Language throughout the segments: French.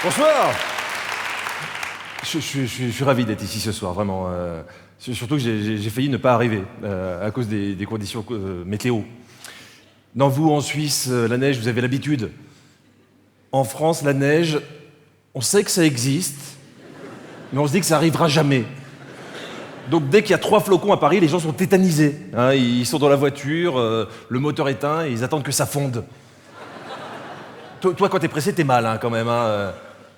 Bonsoir. Je suis ravi d'être ici ce soir, vraiment. Surtout que j'ai failli ne pas arriver à cause des conditions météo. Non, vous, en Suisse, la neige, vous avez l'habitude. En France, la neige, on sait que ça existe, mais on se dit que ça arrivera jamais. Donc dès qu'il y a 3 flocons à Paris, les gens sont tétanisés. Hein, ils sont dans la voiture, le moteur éteint, et ils attendent que ça fonde. Toi, quand t'es pressé, t'es mal, hein, quand même. Hein.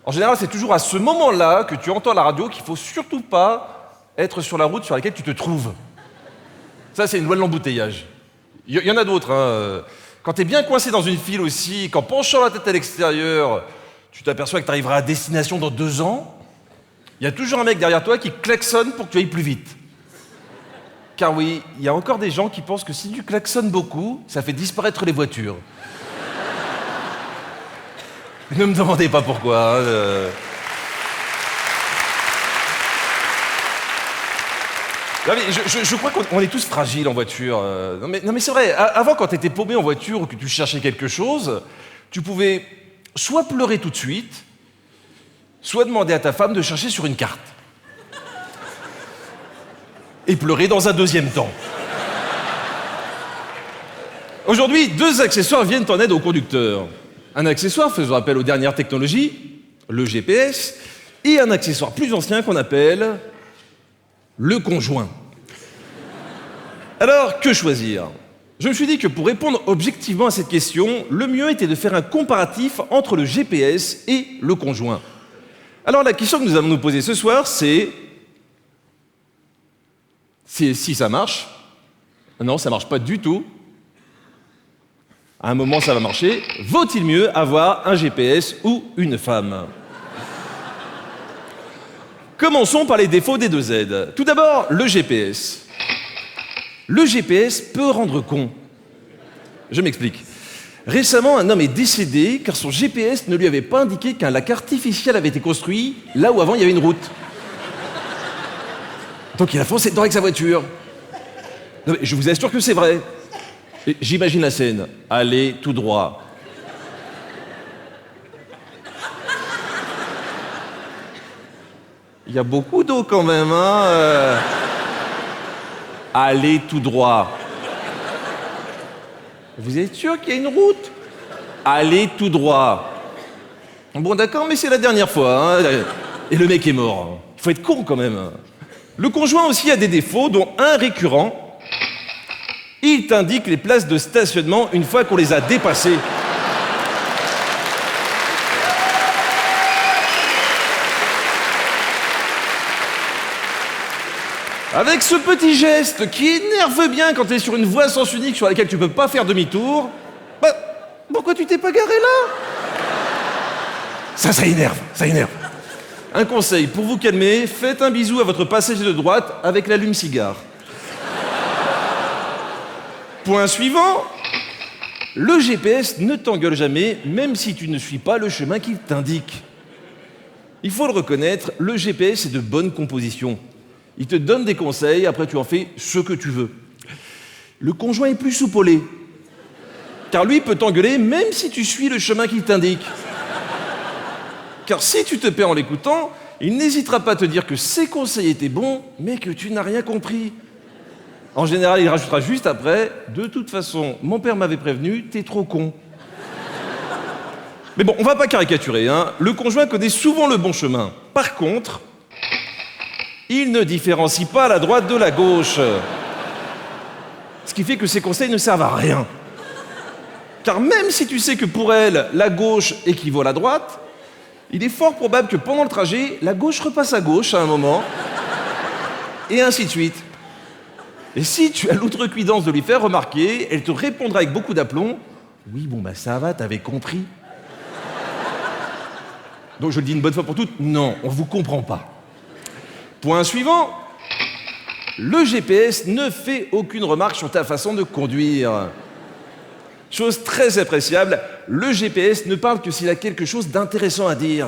En général, c'est toujours à ce moment-là que tu entends à la radio qu'il faut surtout pas être sur la route sur laquelle tu te trouves. Ça, c'est une loi de l'embouteillage. Il y en a d'autres. Hein. Quand t'es bien coincé dans une file aussi, qu'en penchant la tête à l'extérieur, tu t'aperçois que t'arriveras à destination dans 2 ans, il y a toujours un mec derrière toi qui klaxonne pour que tu ailles plus vite. Car oui, il y a encore des gens qui pensent que si tu klaxonnes beaucoup, ça fait disparaître les voitures. Ne me demandez pas pourquoi. Non mais je crois qu'on est tous fragiles en voiture. Non mais c'est vrai, avant quand t'étais paumé en voiture ou que tu cherchais quelque chose, tu pouvais soit pleurer tout de suite, soit demander à ta femme de chercher sur une carte. Et pleurer dans un deuxième temps. Aujourd'hui, 2 accessoires viennent en aide au conducteur. Un accessoire faisant appel aux dernières technologies, le GPS, et un accessoire plus ancien qu'on appelle le conjoint. Alors, que choisir ? Je me suis dit que pour répondre objectivement à cette question, le mieux était de faire un comparatif entre le GPS et le conjoint. Alors la question que nous allons nous poser ce soir, c'est si ça marche. Non, ça marche pas du tout. À un moment, ça va marcher. Vaut-il mieux avoir un GPS ou une femme ? Commençons par les défauts des 2 Z. Tout d'abord, le GPS. Le GPS peut rendre con. Je m'explique. Récemment, un homme est décédé car son GPS ne lui avait pas indiqué qu'un lac artificiel avait été construit là où avant il y avait une route. Donc il a foncé dedans avec sa voiture. Non, mais je vous assure que c'est vrai. Et j'imagine la scène. Allez tout droit. Il y a beaucoup d'eau quand même, hein. Allez tout droit. Vous êtes sûr qu'il y a une route ? Allez tout droit. Bon d'accord, mais c'est la dernière fois. Hein. Et le mec est mort. Il faut être con quand même. Le conjoint aussi a des défauts, dont un récurrent. Il t'indique les places de stationnement une fois qu'on les a dépassées. Avec ce petit geste qui énerve bien quand tu es sur une voie à sens unique sur laquelle tu peux pas faire demi-tour, bah, pourquoi tu t'es pas garé là ? Ça énerve, ça énerve. Un conseil, pour vous calmer, faites un bisou à votre passager de droite avec l'allume-cigare. Point suivant, le GPS ne t'engueule jamais, même si tu ne suis pas le chemin qu'il t'indique. Il faut le reconnaître, le GPS est de bonne composition. Il te donne des conseils, après tu en fais ce que tu veux. Le conjoint est plus soupolé, car lui peut t'engueuler même si tu suis le chemin qu'il t'indique. Car si tu te perds en l'écoutant, il n'hésitera pas à te dire que ses conseils étaient bons, mais que tu n'as rien compris. En général, il rajoutera juste après « De toute façon, mon père m'avait prévenu, t'es trop con. » Mais bon, on va pas caricaturer, hein. Le conjoint connaît souvent le bon chemin. Par contre, il ne différencie pas la droite de la gauche. Ce qui fait que ses conseils ne servent à rien. Car même si tu sais que pour elle, la gauche équivaut à la droite, il est fort probable que pendant le trajet, la gauche repasse à gauche à un moment, et ainsi de suite. Et si tu as l'outrecuidance de lui faire remarquer, elle te répondra avec beaucoup d'aplomb « Oui, bon, bah ça va, t'avais compris. » Donc je le dis une bonne fois pour toutes, non, on vous comprend pas. Point suivant, le GPS ne fait aucune remarque sur ta façon de conduire. Chose très appréciable, le GPS ne parle que s'il a quelque chose d'intéressant à dire.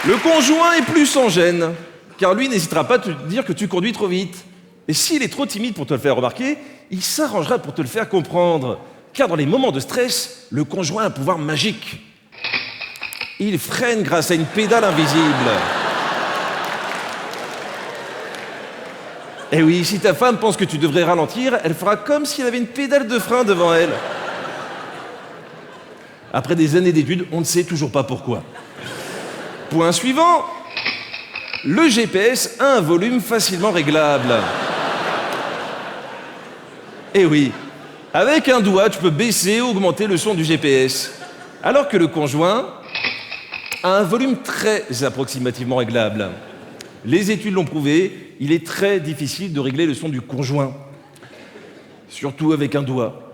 Le conjoint est plus sans gêne, car lui n'hésitera pas à te dire que tu conduis trop vite. Et s'il est trop timide pour te le faire remarquer, il s'arrangera pour te le faire comprendre. Car dans les moments de stress, le conjoint a un pouvoir magique. Il freine grâce à une pédale invisible. Et oui, si ta femme pense que tu devrais ralentir, elle fera comme s'il avait une pédale de frein devant elle. Après des années d'études, on ne sait toujours pas pourquoi. Point suivant. Le GPS a un volume facilement réglable. Eh oui, avec un doigt, tu peux baisser ou augmenter le son du GPS. Alors que le conjoint a un volume très approximativement réglable. Les études l'ont prouvé, il est très difficile de régler le son du conjoint. Surtout avec un doigt.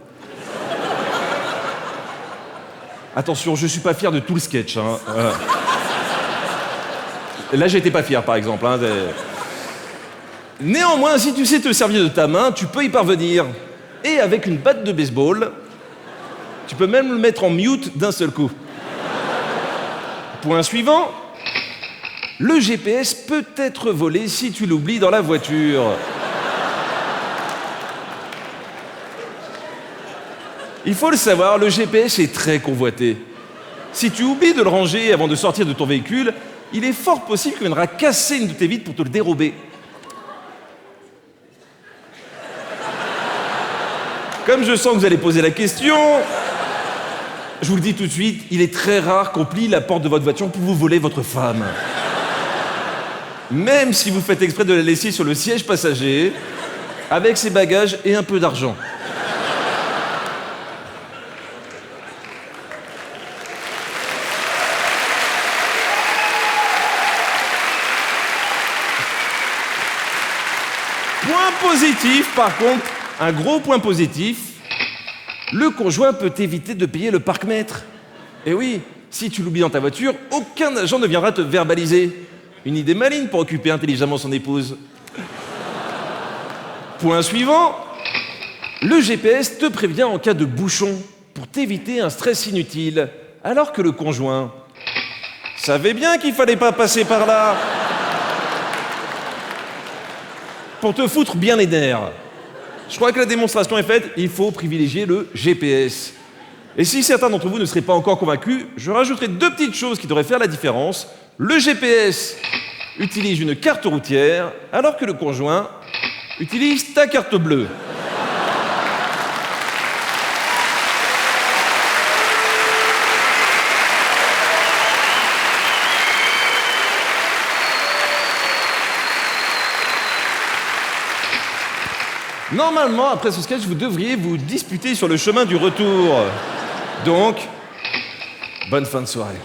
Attention, je suis pas fier de tout le sketch. Hein. Là, j'étais pas fier, par exemple. Hein. Néanmoins, si tu sais te servir de ta main, tu peux y parvenir. Et avec une batte de baseball, tu peux même le mettre en mute d'un seul coup. Point suivant. Le GPS peut être volé si tu l'oublies dans la voiture. Il faut le savoir, le GPS est très convoité. Si tu oublies de le ranger avant de sortir de ton véhicule, il est fort possible qu'il viendra casser une de tes vitres pour te le dérober. Comme je sens que vous allez poser la question, je vous le dis tout de suite, il est très rare qu'on plie la porte de votre voiture pour vous voler votre femme. Même si vous faites exprès de la laisser sur le siège passager, avec ses bagages et un peu d'argent. Point positif, par contre, un gros point positif, le conjoint peut éviter de payer le parc-mètre. Et oui, si tu l'oublies dans ta voiture, aucun agent ne viendra te verbaliser. Une idée maligne pour occuper intelligemment son épouse. Point suivant, le GPS te prévient en cas de bouchon pour t'éviter un stress inutile, alors que le conjoint savait bien qu'il fallait pas passer par là. Pour te foutre bien les nerfs. Je crois que la démonstration est faite, il faut privilégier le GPS. Et si certains d'entre vous ne seraient pas encore convaincus, je rajouterai 2 petites choses qui devraient faire la différence. Le GPS utilise une carte routière, alors que le conjoint utilise ta carte bleue. Normalement, après ce sketch, vous devriez vous disputer sur le chemin du retour. Donc, bonne fin de soirée.